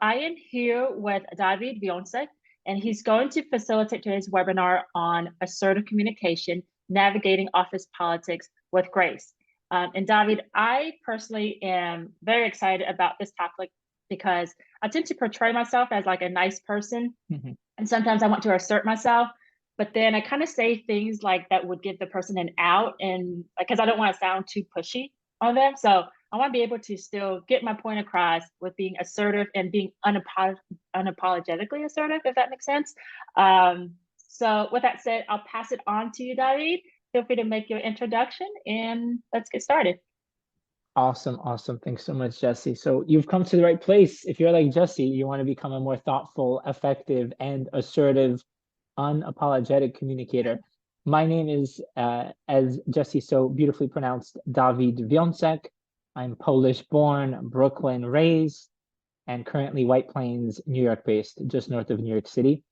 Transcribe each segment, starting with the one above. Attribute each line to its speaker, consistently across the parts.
Speaker 1: I am here with David Vionsek, and he's going to facilitate today's webinar on assertive communication, navigating office politics with grace. And David, I personally am very excited about this topic because I tend to portray myself as like a nice person. And sometimes I want to assert myself, but then I kind of say things like that would give the person an out, and because I don't want to sound too pushy on them. So I want to be able to still get my point across with being assertive and being unapologetically assertive, if that makes sense. So with that said, I'll pass it on to you, David. Feel free to make your introduction and let's get started.
Speaker 2: Awesome. Awesome. Thanks so much, Jesse. So you've come to the right place. If you're like Jesse, you want to become a more thoughtful, effective, and assertive, unapologetic communicator. My name is, as Jesse so beautifully pronounced, David Vionsek. I'm Polish born, Brooklyn raised, and currently White Plains, New York based, just north of New York City.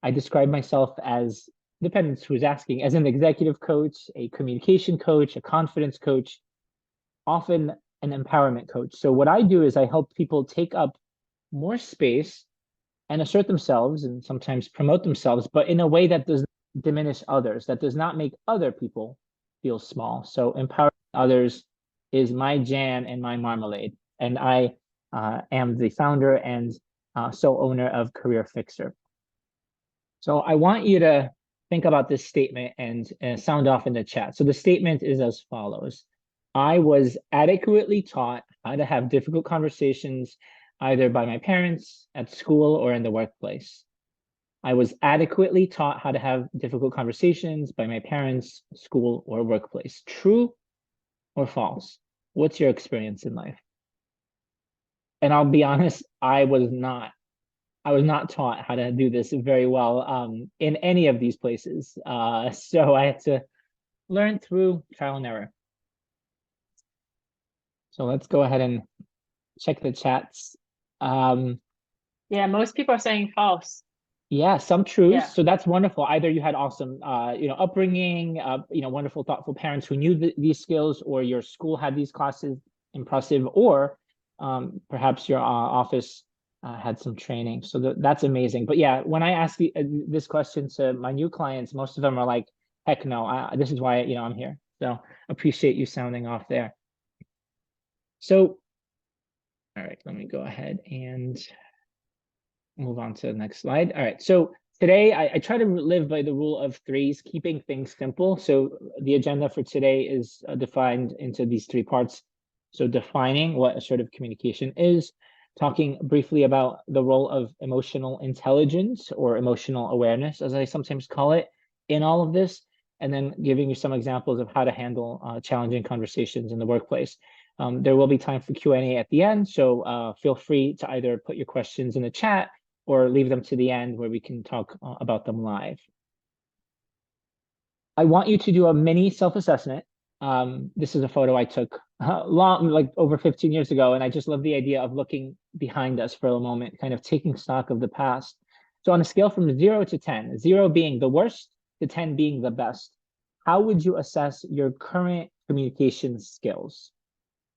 Speaker 2: I describe myself as, depends who's asking, as an executive coach, a communication coach, a confidence coach, often an empowerment coach. So what I do is I help people take up more space and assert themselves and sometimes promote themselves, but in a way that does not diminish others, that does not make other people feel small. So empowering others is my jam and my marmalade. And I am the founder and sole owner of Career Fixer. So I want you to think about this statement and sound off in the chat. So the statement is as follows. I was adequately taught how to have difficult conversations either by my parents, at school, or in the workplace. I was adequately taught how to have difficult conversations by my parents, school, or workplace. True or false? What's your experience in life? And I'll be honest, I was not taught how to do this very well in any of these places. So I had to learn through trial and error. So let's go ahead and check the chats.
Speaker 1: Yeah, most people are saying false.
Speaker 2: Yeah, some truths.
Speaker 1: Yeah.
Speaker 2: So that's wonderful. Either you had awesome, upbringing, wonderful, thoughtful parents who knew these skills, or your school had these classes, impressive, or perhaps your office had some training. So that's amazing. But yeah, when I ask this question to my new clients, most of them are like, heck no, this is why, I'm here. So appreciate you sounding off there. So, all right, let me go ahead and move on to the next slide. All right, so today I try to live by the rule of threes, keeping things simple. So the agenda for today is defined into these three parts. So defining what assertive communication is, talking briefly about the role of emotional intelligence or emotional awareness, as I sometimes call it, in all of this, and then giving you some examples of how to handle challenging conversations in the workplace. There will be time for Q&A at the end, so feel free to either put your questions in the chat or leave them to the end where we can talk about them live. I want you to do a mini self-assessment. This is a photo I took like over 15 years ago, and I just love the idea of looking behind us for a moment, kind of taking stock of the past. So on a scale from 0 to 10, 0 being the worst to 10 being the best, how would you assess your current communication skills?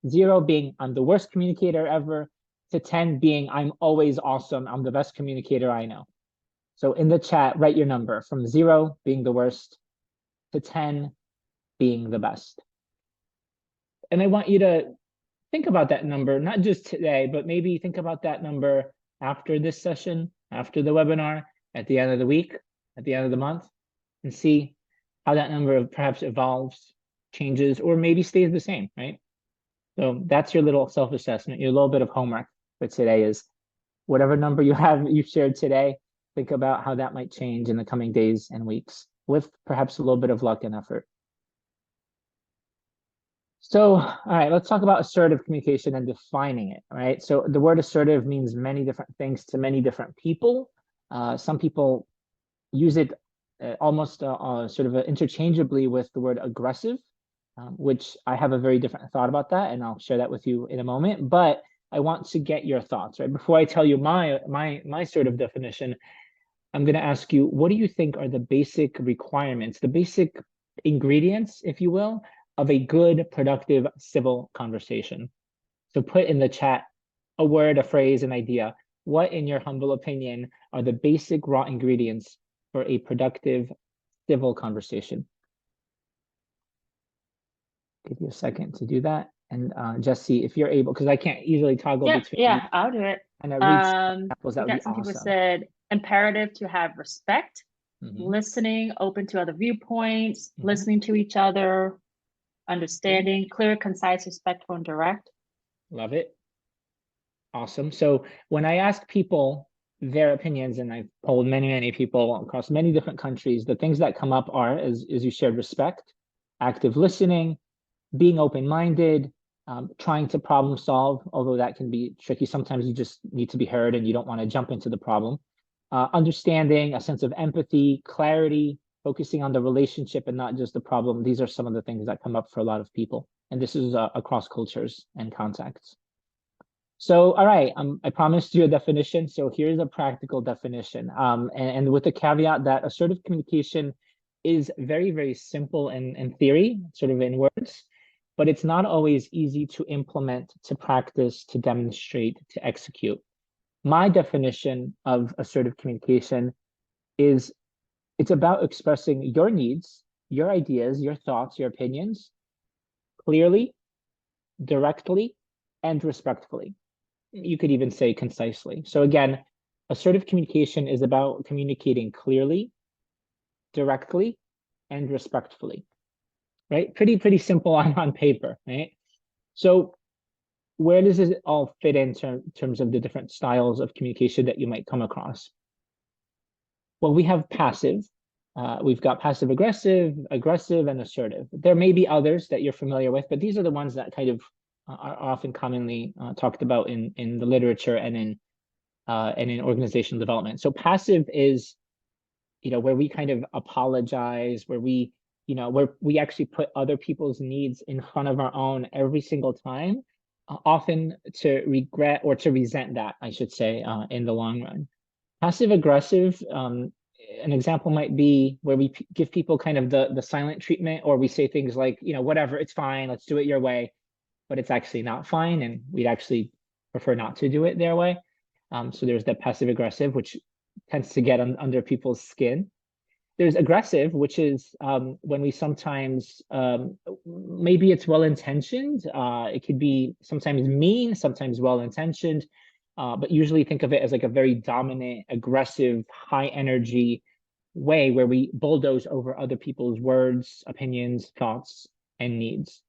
Speaker 2: 0 being I'm the worst communicator ever, to 10 being I'm always awesome, I'm the best communicator I know. So in the chat, write your number from 0 being the worst to 10 being the best. And I want you to think about that number, not just today, but maybe think about that number after this session, after the webinar, at the end of the week, at the end of the month, and see how that number perhaps evolves, changes, or maybe stays the same, right? So that's your little self-assessment, your little bit of homework for today is whatever number you've shared today, think about how that might change in the coming days and weeks with perhaps a little bit of luck and effort. So, all right, let's talk about assertive communication and defining it, right? So the word assertive means many different things to many different people. Some people use it almost sort of interchangeably with the word aggressive, which I have a very different thought about that, and I'll share that with you in a moment. But I want to get your thoughts, right? Before I tell you my sort of definition, I'm going to ask you, what do you think are the basic requirements, the basic ingredients, if you will, of a good, productive, civil conversation? So put in the chat a word, a phrase, an idea. what, in your humble opinion, are the basic raw ingredients for a productive civil conversation? Give you a second to do that. And Jesse, if you're able, because I can't easily toggle
Speaker 1: Yeah,
Speaker 2: between these,
Speaker 1: yeah, I'll do it.
Speaker 2: and I read some examples, that
Speaker 1: We
Speaker 2: would be
Speaker 1: got some people
Speaker 2: awesome.
Speaker 1: said imperative to have respect,
Speaker 2: Mhm.
Speaker 1: listening, open to other viewpoints,
Speaker 2: Mhm.
Speaker 1: listening to each other, understanding, clear, concise, respectful, and direct.
Speaker 2: Love it. Awesome. So when I ask people their opinions, and I've polled many, many people across many different countries, the things that come up are, as you shared, respect, active listening, being open-minded, trying to problem solve, although that can be tricky. Sometimes you just need to be heard and you don't want to jump into the problem. Understanding, a sense of empathy, clarity, focusing on the relationship and not just the problem. These are some of the things that come up for a lot of people. And this is across cultures and contexts. So, all right, I promised you a definition. So here's a practical definition. And with the caveat that assertive communication is very, very simple in theory, sort of in words, but it's not always easy to implement, to practice, to demonstrate, to execute. My definition of assertive communication is it's about expressing your needs, your ideas, your thoughts, your opinions clearly, directly, and respectfully. You could even say concisely. So again, assertive communication is about communicating clearly, directly, and respectfully, right? Pretty simple on paper, right? So where does it all fit in terms of the different styles of communication that you might come across? Well, we have passive. We've got passive aggressive, aggressive, and assertive. There may be others that you're familiar with, but these are the ones that kind of are often commonly talked about in the literature and in organizational development. So passive is, where we kind of apologize, where where we actually put other people's needs in front of our own every single time, often to regret or to resent that, I should say, in the long run. Passive aggressive, an example might be where we give people kind of the silent treatment, or we say things like, whatever, it's fine, let's do it your way, but it's actually not fine, and we'd actually prefer not to do it their way. So there's the passive aggressive, which tends to get under people's skin. There's aggressive, which is when we sometimes, maybe it's well-intentioned. It could be sometimes mean, sometimes well-intentioned, but usually think of it as like a very dominant, aggressive, high energy way where we bulldoze over other people's words, opinions, thoughts, and needs.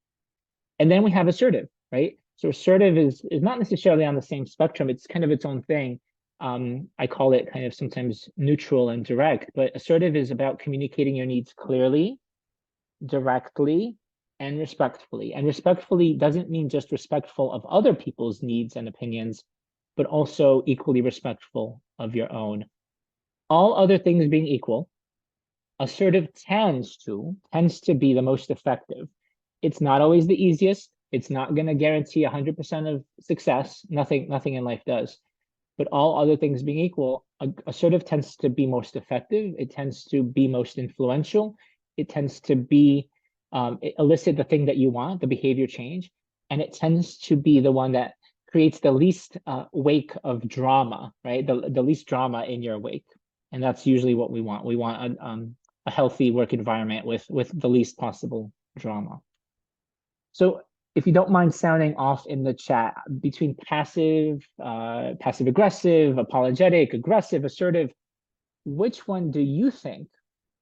Speaker 2: And then we have assertive, right? So assertive is not necessarily on the same spectrum. It's kind of its own thing. I call it kind of sometimes neutral and direct, but assertive is about communicating your needs clearly, directly, and respectfully. And respectfully doesn't mean just respectful of other people's needs and opinions, but also equally respectful of your own. All other things being equal, assertive tends to be the most effective. It's not always the easiest. It's not going to guarantee 100% of success. Nothing in life does. But all other things being equal, assertive tends to be most effective. It tends to be most influential. It tends to be elicit the thing that you want, the behavior change, and it tends to be the one that creates the least wake of drama, right? The least drama in your wake, and that's usually what we want. We want a healthy work environment with the least possible drama. So if you don't mind sounding off in the chat between passive, passive aggressive, apologetic, aggressive, assertive, which one do you think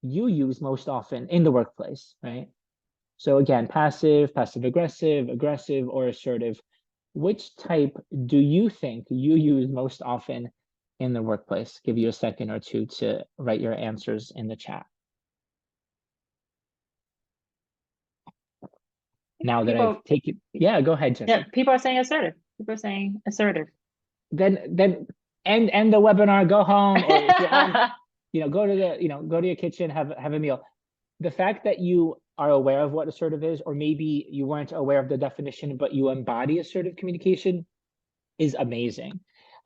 Speaker 2: you use most often in the workplace, right? So again, passive, passive aggressive, aggressive, or assertive. Which type do you think you use most often in the workplace? Give you a second or two to write your answers in the chat. Now that I've taken, yeah, go ahead, Jesse.
Speaker 1: Yeah, people are saying assertive. People are saying assertive.
Speaker 2: Then end the webinar, go home, or if you're home, go to your kitchen, have a meal. The fact that you are aware of what assertive is, or maybe you weren't aware of the definition, but you embody assertive communication, is amazing.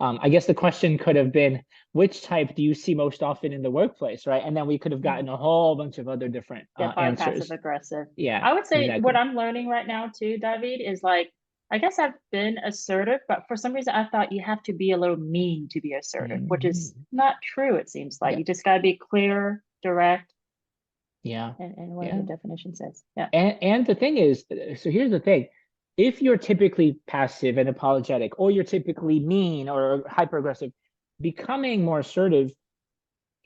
Speaker 2: I guess the question could have been, which type do you see most often in the workplace, right? And then we could have gotten a whole bunch of other different
Speaker 1: Yeah, probably
Speaker 2: answers.
Speaker 1: passive aggressive.
Speaker 2: Yeah,
Speaker 1: I would say
Speaker 2: exactly.
Speaker 1: what I'm learning right now too, David, is like I guess I've been assertive, but for some reason I thought you have to be a little mean to be assertive, which is
Speaker 2: Mhm.
Speaker 1: not true, it seems like.
Speaker 2: Yeah,
Speaker 1: You just got to be clear, direct,
Speaker 2: yeah,
Speaker 1: and what the
Speaker 2: yeah.
Speaker 1: definition says. Yeah.
Speaker 2: And the thing is, so here's the thing. If you're typically passive and apologetic, or you're typically mean or hyper aggressive, becoming more assertive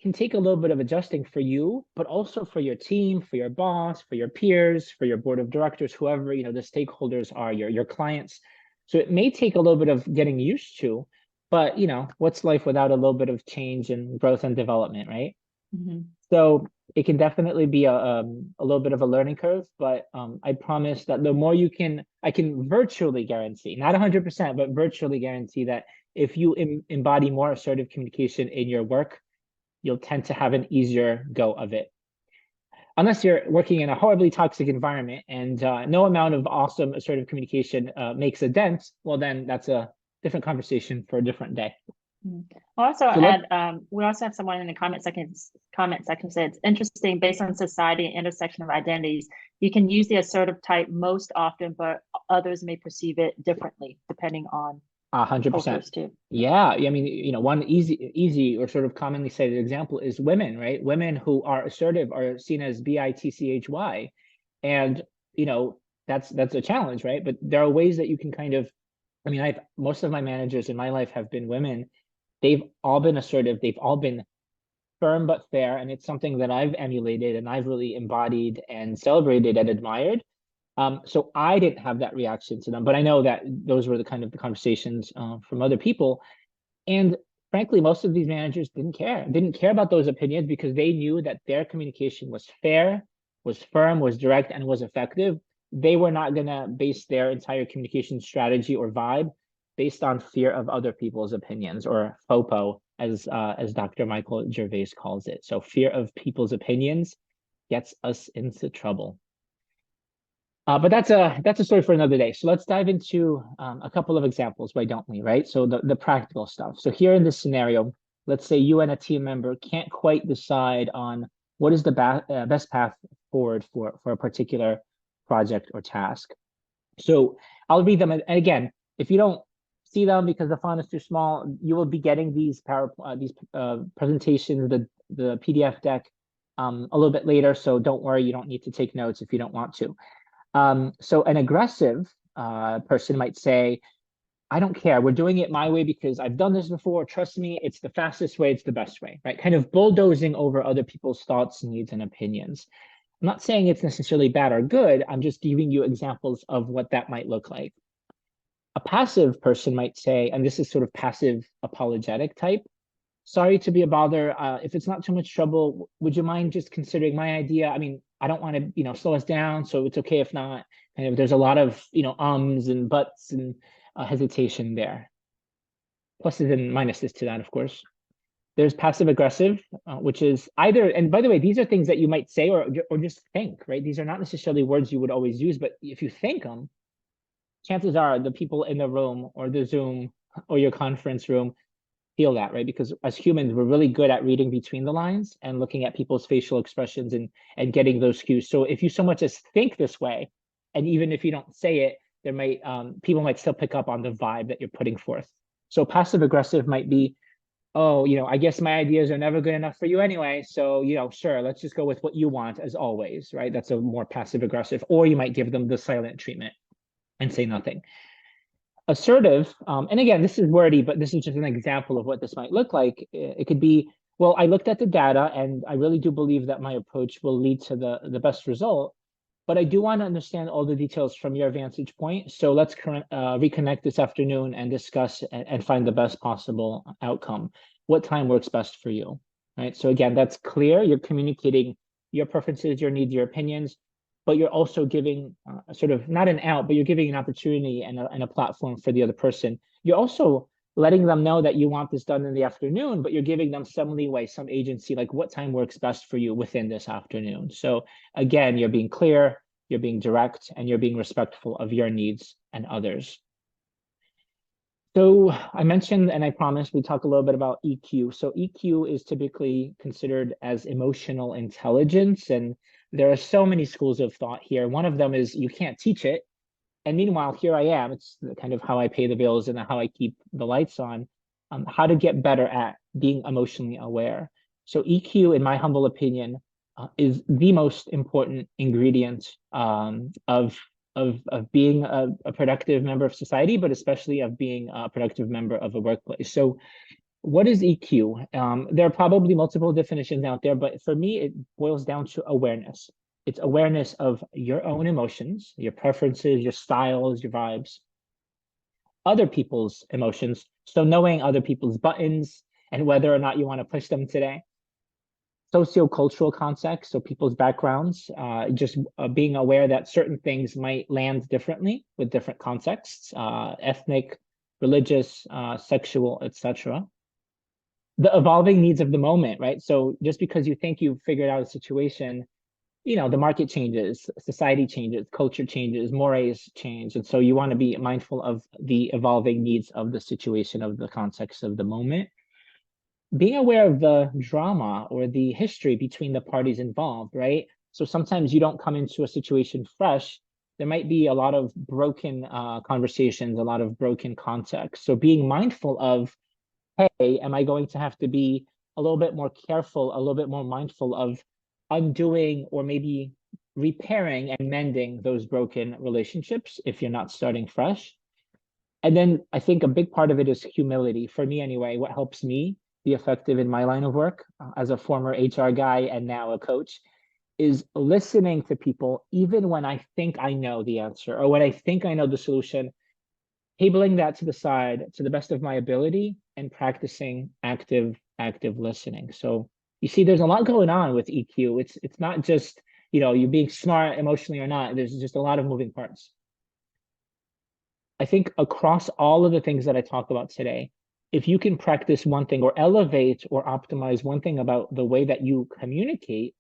Speaker 2: can take a little bit of adjusting for you, but also for your team, for your boss, for your peers, for your board of directors, whoever, you know, the stakeholders are, your clients. So it may take a little bit of getting used to, but you know, what's life without a little bit of change and growth and development, right?
Speaker 1: Mhm.
Speaker 2: So it can definitely be a little bit of a learning curve, but I promise that the more you can, I can virtually guarantee, not 100%, but virtually guarantee that if you embody more assertive communication in your work, you'll tend to have an easier go of it. Unless you're working in a horribly toxic environment and no amount of awesome assertive communication makes a dent, well, then that's a different conversation for a different day.
Speaker 1: Mhm. I'll also
Speaker 2: So let
Speaker 1: add, we also have someone in the comment section said it's interesting based on society and intersection of identities. You can use the assertive type most often, but others may perceive it differently depending on
Speaker 2: 100%.
Speaker 1: cultures too.
Speaker 2: Yeah, I mean, you know, one easy or sort of commonly cited example is women, right? Women who are assertive are seen as bitchy, and you know that's a challenge, right? But there are ways that you can kind of, I mean, I've most of my managers in my life have been women. They've all been assertive. They've all been firm but fair, and it's something that I've emulated and I've really embodied and celebrated and admired. So I didn't have that reaction to them, but I know that those were the kind of the conversations from other people. And frankly, most of these managers didn't care about those opinions because they knew that their communication was fair, was firm, was direct, and was effective. They were not going to base their entire communication strategy or vibe based on fear of other people's opinions, or FOPO, as Dr. Michael Gervais calls it. So fear of people's opinions gets us into trouble. But that's a story for another day. So let's dive into a couple of examples. Why don't we, right? So the practical stuff. So here in this scenario, let's say you and a team member can't quite decide on what is the best path forward for a particular project or task. So I'll read them. And again, if you don't see them because the font is too small, you will be getting these presentations, the PDF deck, a little bit later. So don't worry, you don't need to take notes if you don't want to. So an aggressive person might say, I don't care. We're doing it my way because I've done this before. Trust me, it's the fastest way. It's the best way, right? Kind of bulldozing over other people's thoughts, needs, and opinions. I'm not saying it's necessarily bad or good. I'm just giving you examples of what that might look like. A passive person might say, and this is sort of passive apologetic type, sorry to be a bother. If it's not too much trouble, would you mind just considering my idea? I mean, I don't want to, you know, slow us down, so it's okay if not. Kind of, there's a lot of, you know, ums and buts and hesitation there. Pluses and minuses to that, of course. There's passive aggressive, which is either, and by the way, these are things that you might say or just think, right? These are not necessarily words you would always use, but if you think them, chances are the people in the room or the Zoom or your conference room feel that, right? Because as humans, we're really good at reading between the lines and looking at people's facial expressions and getting those cues. So if you so much as think this way, and even if you don't say it, there might people might still pick up on the vibe that you're putting forth. So passive aggressive might be, oh, you know, I guess my ideas are never good enough for you anyway. So, you know, sure, let's just go with what you want as always, right? That's a more passive aggressive. Or you might give them the silent treatment and say nothing. Assertive, and again, this is wordy, but this is just an example of what this might look like. It could be, well, I looked at the data and I really do believe that my approach will lead to the best result, but I do want to understand all the details from your vantage point. So let's reconnect this afternoon and discuss and find the best possible outcome. What time works best for you, right? So again, that's clear. You're communicating your preferences, your needs, your opinions, but you're also giving sort of not an out, but you're giving an opportunity and a platform for the other person. You're also letting them know that you want this done in the afternoon, but you're giving them some leeway, some agency, like what time works best for you within this afternoon. So again, you're being clear, you're being direct, and you're being respectful of your needs and others. So I mentioned, and I promised we talk a little bit about EQ. So EQ is typically considered as emotional intelligence, and there are so many schools of thought here. One of them is you can't teach it. And meanwhile, here I am. It's kind of how I pay the bills and how I keep the lights on. How to get better at being emotionally aware. So EQ, in my humble opinion, is the most important ingredient of being a productive member of society, but especially of being a productive member of a workplace. So what is EQ? There are probably multiple definitions out there, but for me, it boils down to awareness. It's awareness of your own emotions, your preferences, your styles, your vibes, other people's emotions. So knowing other people's buttons and whether or not you want to push them today. Sociocultural context, so people's backgrounds, just being aware that certain things might land differently with different contexts, ethnic, religious, sexual, etc. The evolving needs of the moment, right? So just because you think you've figured out a situation, the market changes, society changes, culture changes, mores change. And so you want to be mindful of the evolving needs of the situation, of the context of the moment. Being aware of the drama or the history between the parties involved, right? So sometimes you don't come into a situation fresh. There might be a lot of broken conversations, a lot of broken context. So being mindful of, hey, am I going to have to be a little bit more careful, a little bit more mindful of undoing or maybe repairing and mending those broken relationships if you're not starting fresh? And then I think a big part of it is humility. For me, anyway, what helps me be effective in my line of work as a former HR guy and now a coach is listening to people, even when I think I know the answer or when I think I know the solution, tabling that to the side to the best of my ability and practicing active listening. So you see, there's a lot going on with EQ. It's not just, you being smart emotionally or not. There's just a lot of moving parts. I think across all of the things that I talk about today, if you can practice one thing or elevate or optimize one thing about the way that you communicate,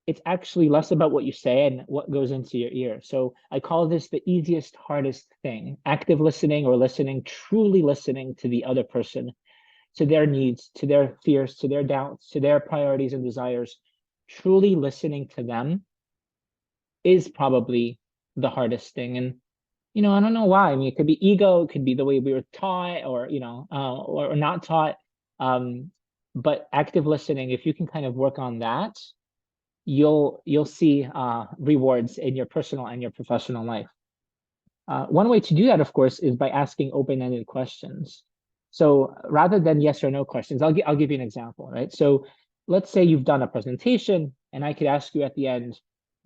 Speaker 2: it's actually less about what you say and what goes into your ear. So I call this the easiest, hardest thing: active listening, or listening, truly listening to the other person, to their needs, to their fears, to their doubts, to their priorities and desires. Truly listening to them is probably the hardest thing. And I don't know why. I mean, it could be ego, it could be the way we were taught, or or not taught. But active listening, if you can kind of work on that, you'll see rewards in your personal and your professional life. One way to do that, of course, is by asking open-ended questions. So rather than yes or no questions, I'll give you an example, right? So let's say you've done a presentation, and I could ask you at the end,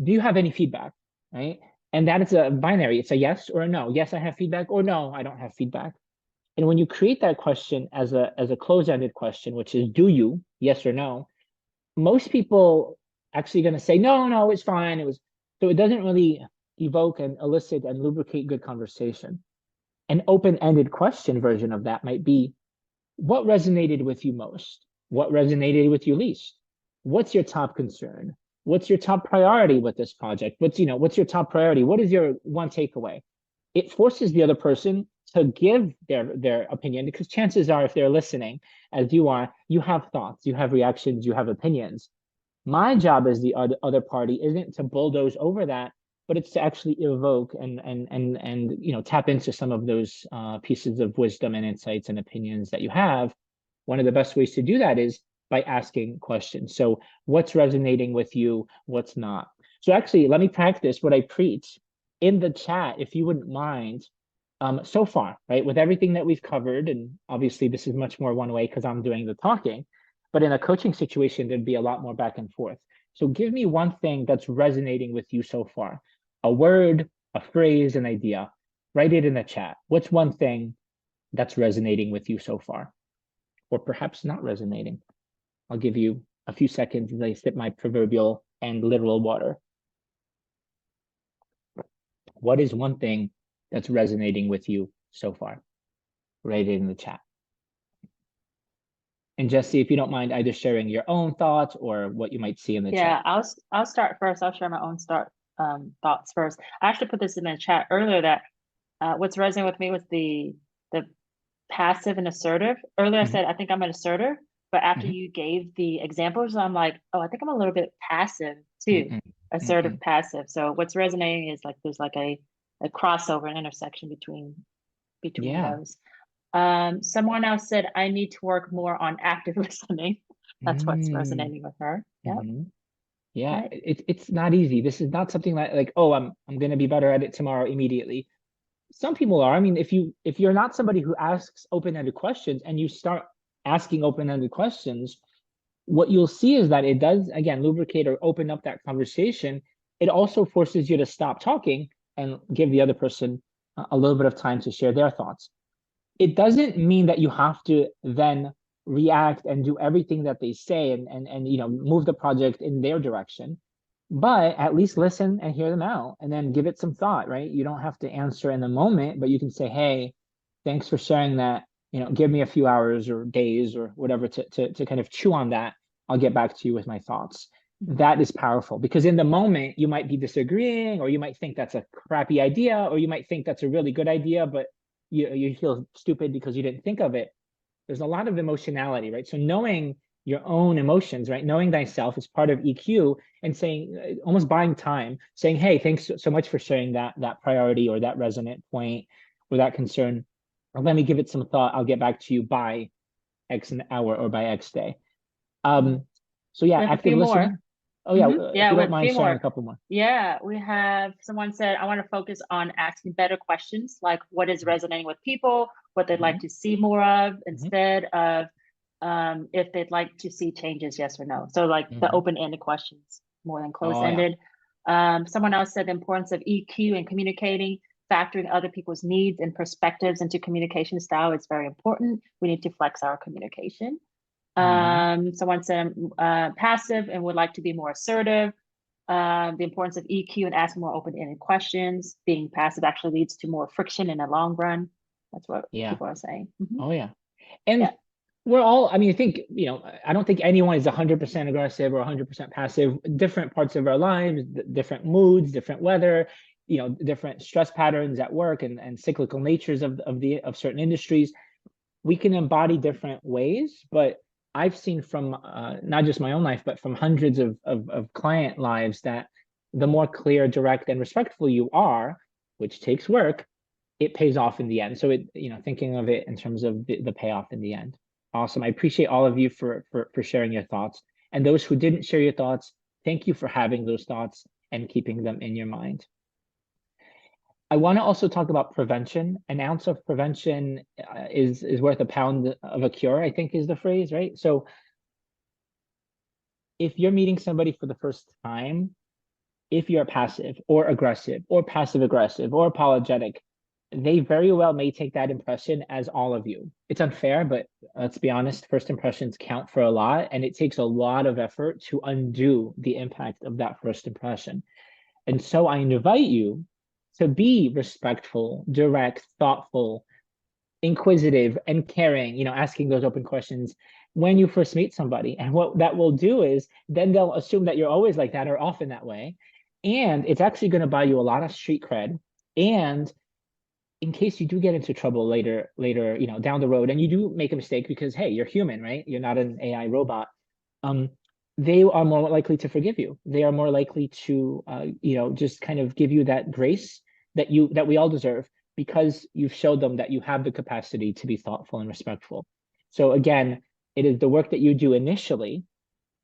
Speaker 2: do you have any feedback, right? And that is a binary. It's a yes or a no. Yes, I have feedback, or no, I don't have feedback. And when you create that question as a close-ended question, which is do you, yes or no, most people actually going to say, no, it's fine. So it doesn't really evoke and elicit and lubricate good conversation. An open-ended question version of that might be, what resonated with you most? What resonated with you least? What's your top concern? What's your top priority with this project? What's your top priority? What is your one takeaway? It forces the other person to give their opinion, because chances are, if they're listening as you are, you have thoughts, you have reactions, you have opinions. My job as the other party isn't to bulldoze over that, but it's to actually evoke and tap into some of those pieces of wisdom and insights and opinions that you have. One of the best ways to do that is by asking questions. So what's resonating with you? What's not? So actually, let me practice what I preach in the chat, if you wouldn't mind. So far, right, with everything that we've covered, and obviously this is much more one way because I'm doing the talking, but in a coaching situation, there'd be a lot more back and forth. So give me one thing that's resonating with you so far. A word, a phrase, an idea. Write it in the chat. What's one thing that's resonating with you so far? Or perhaps not resonating. I'll give you a few seconds as I sip my proverbial and literal water. What is one thing that's resonating with you so far? Write it in the chat. And Jesse, if you don't mind either sharing your own thoughts or what you might see in the
Speaker 1: Yeah,
Speaker 2: chat.
Speaker 1: I'll start first. I'll share my own thoughts first. I actually put this in the chat earlier that what's resonating with me was the passive and assertive. Earlier I said I think I'm an assertive, but after you gave the examples, I'm like, oh, I think I'm a little bit passive too. Assertive, passive. So what's resonating is like there's like a a crossover, an intersection between
Speaker 2: Yeah.
Speaker 1: those. Someone else said, I need to work more on active listening. That's what's
Speaker 2: Mm.
Speaker 1: resonating with her. Yep.
Speaker 2: Mhm. Yeah,
Speaker 1: Okay.
Speaker 2: it's not easy. This is not something like, oh, I'm gonna be better at it tomorrow immediately. Some people are. I mean, if you're not somebody who asks open-ended questions and you start asking open-ended questions, what you'll see is that it does, again, lubricate or open up that conversation. It also forces you to stop talking and give the other person a little bit of time to share their thoughts. It doesn't mean that you have to then react and do everything that they say and move the project in their direction, but at least listen and hear them out and then give it some thought, right? You don't have to answer in the moment, but you can say, hey, thanks for sharing that. Give me a few hours or days or whatever to kind of chew on that. I'll get back to you with my thoughts. That is powerful because in the moment you might be disagreeing, or you might think that's a crappy idea, or you might think that's a really good idea, but you feel stupid because you didn't think of it. There's a lot of emotionality, right? So knowing your own emotions, right? Knowing thyself is part of EQ, and saying, almost buying time, saying, hey, thanks so much for sharing that priority or that resonant point or that concern. Or let me give it some thought. I'll get back to you by X an hour or by X day.
Speaker 1: Mhm.
Speaker 2: So yeah,
Speaker 1: We have a
Speaker 2: active
Speaker 1: few more.
Speaker 2: listening. Oh yeah, if
Speaker 1: Yeah,
Speaker 2: you
Speaker 1: we
Speaker 2: don't
Speaker 1: have a
Speaker 2: mind
Speaker 1: few
Speaker 2: sharing a
Speaker 1: more.
Speaker 2: couple more.
Speaker 1: Yeah, we have someone said, I want to focus on asking better questions, like what is resonating with people, what they'd like
Speaker 2: Mhm,
Speaker 1: to see more of,
Speaker 2: mhm,
Speaker 1: instead of if they'd like to see changes, yes or no. So like the
Speaker 2: mhm.
Speaker 1: open-ended questions more than
Speaker 2: Oh yeah.
Speaker 1: closed-ended. Someone else said the importance of EQ and communicating, factoring other people's needs and perspectives into communication style is very important. We need to flex our communication.
Speaker 2: Mhm.
Speaker 1: Someone said passive and would like to be more assertive. The importance of EQ and asking more open-ended questions. Being passive actually leads to more friction in the long run. That's what
Speaker 2: Yeah.
Speaker 1: people are saying.
Speaker 2: Oh yeah. And
Speaker 1: Yeah.
Speaker 2: we're all, I mean, I think, I don't think anyone is 100% aggressive or 100% passive. Different parts of our lives, different moods, different weather, different stress patterns at work and cyclical natures of certain industries. We can embody different ways, but I've seen from not just my own life, but from hundreds of client lives that the more clear, direct, and respectful you are, which takes work, it pays off in the end. So thinking of it in terms of the payoff in the end. Awesome. I appreciate all of you for sharing your thoughts. And those who didn't share your thoughts, thank you for having those thoughts and keeping them in your mind. I want to also talk about prevention. An ounce of prevention is worth a pound of a cure, I think is the phrase, right? So if you're meeting somebody for the first time, if you're passive or aggressive or passive aggressive or apologetic, they very well may take that impression as all of you. It's unfair, but let's be honest, first impressions count for a lot, and it takes a lot of effort to undo the impact of that first impression. And so I invite you to be respectful, direct, thoughtful, inquisitive, and caring, asking those open questions when you first meet somebody. And what that will do is then they'll assume that you're always like that or often that way. And it's actually going to buy you a lot of street cred. And in case you do get into trouble later, down the road, and you do make a mistake because, hey, you're human, right? You're not an AI robot. Um, they are more likely to forgive you. They are more likely to, just kind of give you that grace that we all deserve because you've showed them that you have the capacity to be thoughtful and respectful. So again, it is the work that you do initially,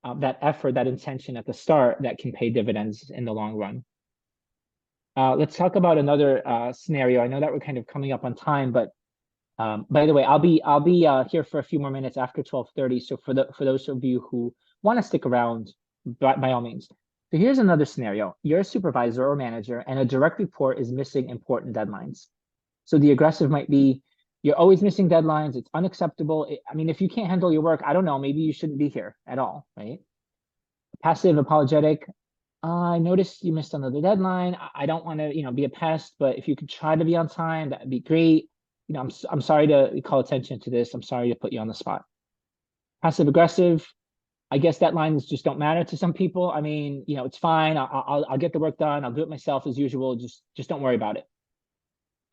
Speaker 2: that effort, that intention at the start, that can pay dividends in the long run. Let's talk about another scenario. I know that we're kind of coming up on time, but by the way, I'll be here for a few more minutes after 12:30. So for those of you who want to stick around, by all means. So here's another scenario. You're a supervisor or manager, and a direct report is missing important deadlines. So the aggressive might be, you're always missing deadlines. It's unacceptable. I mean, if you can't handle your work, I don't know, maybe you shouldn't be here at all, right? Passive, apologetic. I noticed you missed another deadline. I don't want to, be a pest, but if you could try to be on time, that'd be great. I'm sorry to call attention to this. I'm sorry to put you on the spot. Passive aggressive. I guess deadlines just don't matter to some people. I mean, it's fine. I'll get the work done. I'll do it myself as usual. Just don't worry about it.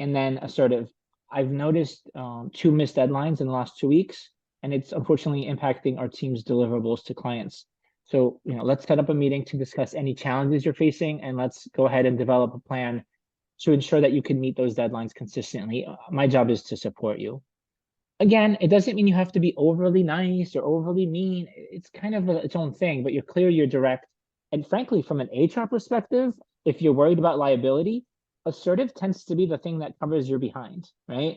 Speaker 2: And then assertive. I've noticed two missed deadlines in the last 2 weeks, and it's unfortunately impacting our team's deliverables to clients. So, let's set up a meeting to discuss any challenges you're facing, and let's go ahead and develop a plan to ensure that you can meet those deadlines consistently. My job is to support you. Again, it doesn't mean you have to be overly nice or overly mean. It's kind of its own thing, but you're clear, you're direct. And frankly, from an HR perspective, if you're worried about liability, assertive tends to be the thing that covers your behind, right?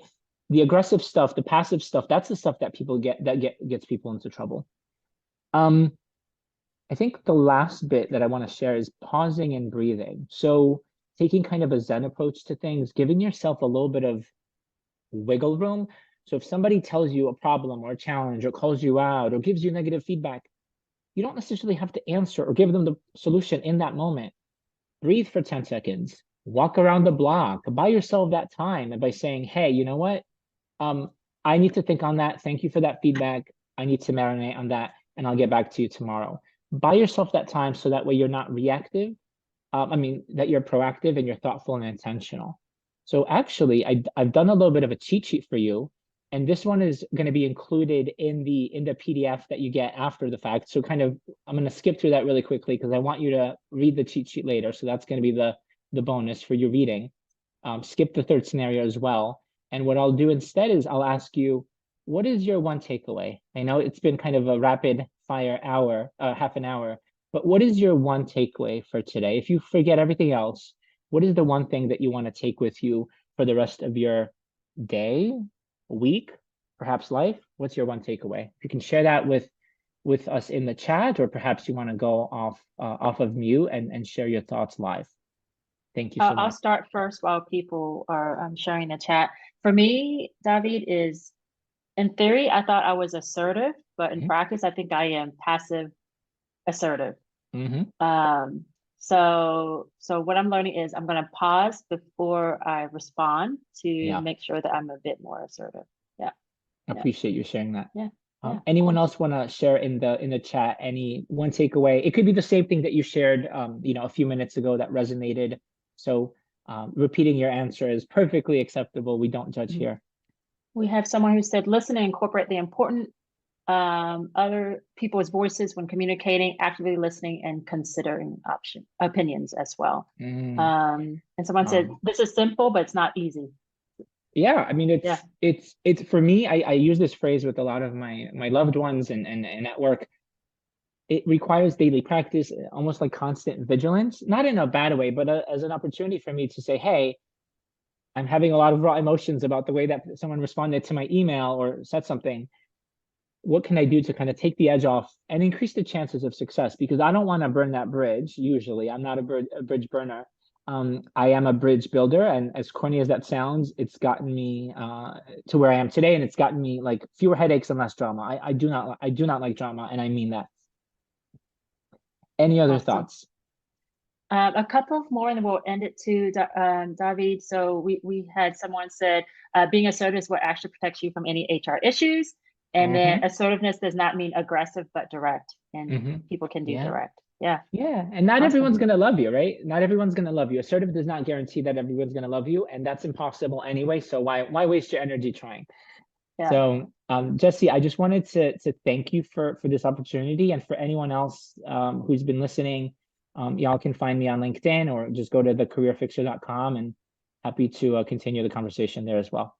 Speaker 2: The aggressive stuff, the passive stuff, that's the stuff that people gets people into trouble. I think the last bit that I want to share is pausing and breathing. So taking kind of a Zen approach to things, giving yourself a little bit of wiggle room. So if somebody tells you a problem or a challenge or calls you out or gives you negative feedback, you don't necessarily have to answer or give them the solution in that moment. Breathe for 10 seconds, walk around the block, buy yourself that time, and by saying, hey, you know what? I need to think on that. Thank you for that feedback. I need to marinate on that, and I'll get back to you tomorrow. Buy yourself that time so that way you're not reactive. That you're proactive and you're thoughtful and intentional. So actually, I've done a little bit of a cheat sheet for you, and this one is going to be included in the PDF that you get after the fact. So kind of, I'm going to skip through that really quickly because I want you to read the cheat sheet later. So that's going to be the bonus for your reading. Skip the third scenario as well. And what I'll do instead is I'll ask you, what is your one takeaway? I know it's been kind of a rapid fire hour, half an hour, but what is your one takeaway for today? If you forget everything else, what is the one thing that you want to take with you for the rest of your day, week, perhaps life? What's your one takeaway? If you can share that with us in the chat, or perhaps you want to go off of mute and share your thoughts live. Thank you so
Speaker 1: I'll
Speaker 2: much.
Speaker 1: start first while people are sharing the chat. For me, David, is in theory, I thought I was assertive, but in practice, I think I am passive assertive. So what I'm learning is I'm going to pause before I respond to make sure that I'm a bit more assertive. Yeah.
Speaker 2: I appreciate you sharing that.
Speaker 1: Yeah.
Speaker 2: Anyone else want to share in the chat any one takeaway? It could be the same thing that you shared, a few minutes ago that resonated. So repeating your answer is perfectly acceptable. We don't judge here.
Speaker 1: We have someone who said, listen and incorporate the important other people's voices when communicating, actively listening and considering opinions as well. And someone said, this is simple, but it's not easy.
Speaker 2: Yeah, I mean, it's for me, I use this phrase with a lot of my loved ones and at work. It requires daily practice, almost like constant vigilance, not in a bad way, but as an opportunity for me to say, hey, I'm having a lot of raw emotions about the way that someone responded to my email or said something. What can I do to kind of take the edge off and increase the chances of success? Because I don't want to burn that bridge. Usually I'm not a bridge burner. I am a bridge builder, and as corny as that sounds, it's gotten me to where I am today, and it's gotten me like fewer headaches and less drama. I do not like drama, and I mean that. Any other thoughts?
Speaker 1: A couple more, and then we'll end it to David. So we had someone said, being assertive is what actually protects you from any HR issues. And then assertiveness does not mean aggressive, but direct. And people can do direct. Yeah.
Speaker 2: And not everyone's going to love you, right? Not everyone's going to love you. Assertive does not guarantee that everyone's going to love you, and that's impossible anyway. So why waste your energy trying? Yeah. So Jesse, I just wanted to thank you for this opportunity, and for anyone else who's been listening, y'all can find me on LinkedIn or just go to thecareerfixer.com, and happy to continue the conversation there as well.